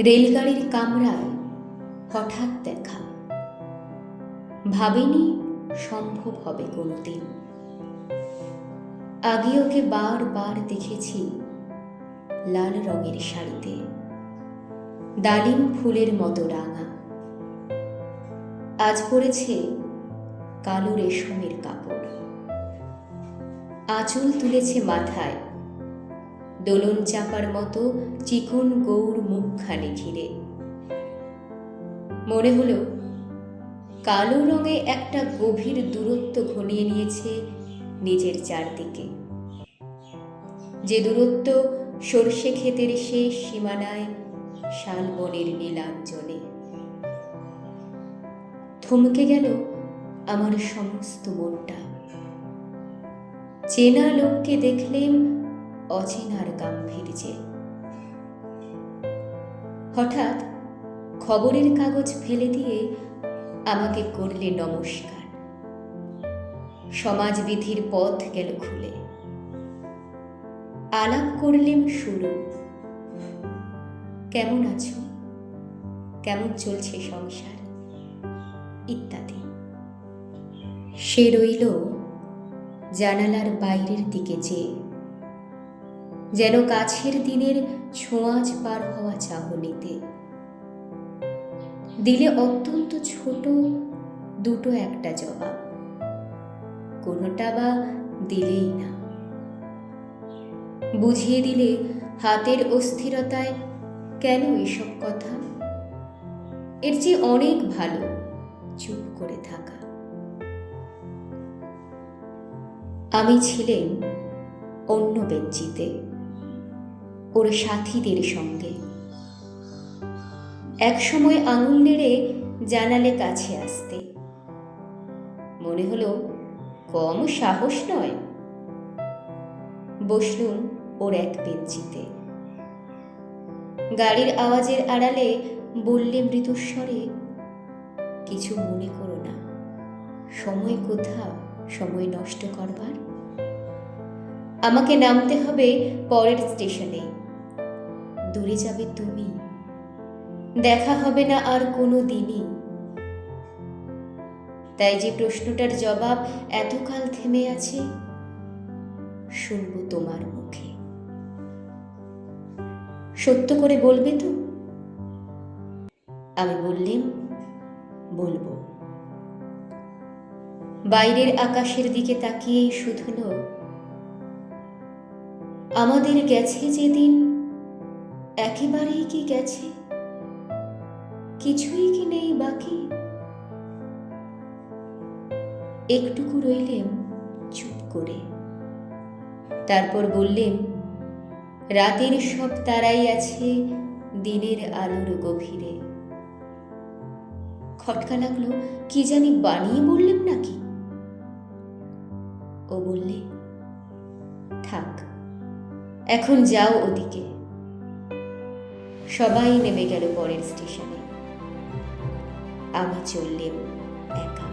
রেলগাড়ির কামরায় হঠাৎ দেখা, ভাবিনি সম্ভব হবে কোনোদিন। আগে ওকে বারবার দেখেছি লাল রঙের শাড়িতে, ডালিম ফুলের মতো রাঙা। আজ পরেছে কালো রেশমের কাপড়, আঁচল তুলেছে মাথায়, দোলন চাপার মতো চিকন গৌর মুখখানি ঘিরে। মনে হলো কালো রঙে একটা গভীর দূরত্ব ঘনিয়ে নিয়েছে নিজের চারদিকে, যে দূরত্ব সর্ষে ক্ষেতের শেষ সীমানায় শালবনের নীলাঞ্জনে। থমকে গেল আমার সমস্ত মনটা। চেনা লোককে দেখলেন অচেনার গাম্ভীর্যে। হঠাৎ খবরের কাগজ ফেলে দিয়ে আমাকে করলে নমস্কার। সমাজবিধির পথ গেল খুলে। আলাপ করলেন শুরু। কেমন আছো, কেমন চলছে সংসার, ইত্যাদি। সে রইল জানালার বাইরের দিকে চেয়ে, যেন কাছের দিনের ছোঁয়াচ পার হওয়া চাহনিতে। দিলে অত্যন্ত ছোট দুটো একটা জবাব, কোনোটা বা দিলেই না। বুঝিয়ে দিলে হাতের অস্থিরতায় কেন এসব কথা, এর চেয়ে অনেক ভালো চুপ করে থাকা। আমি ছিলেন অন্য বেঞ্চিতে ওর সাথীদের সঙ্গে। এক সময় আঙুল নেড়ে জানালে কাছে আসতে। মনে হলো কম সাহস নয়। বসলুম ওর এক বেঞ্চিতে। গাড়ির আওয়াজের আড়ালে বললে মৃদুস্বরে, কিছু মনে করো না, সময় কোথা সময় নষ্ট করবার। আমাকে নামতে হবে পরের স্টেশনে। দূরে যাবে তুমি, দেখা হবে না আর কোনো দিনই। তাই যে প্রশ্নটার জবাব এতকাল থেমে আছে, শুনবো তোমার মুখে। সত্য করে বলবে তো? আমি বললেম, বলবো। বাইরের আকাশের দিকে তাকিয়েই শুধুলো, আমাদের গেছে যেদিন একেবারেই কি গেছে, কিছুই কি নেই বাকি। একটুকু রইলেম চুপ করে, তারপর বললেন, রাতের সব তারাই আছে দিনের আলোর গভীরে। খটকা লাগলো, কি জানি বানিয়ে বললেন নাকি। ও বললে, থাক, এখন যাও ওদিকে। সবাই নেমে গেল পরের স্টেশনে। আমি চললেম একা।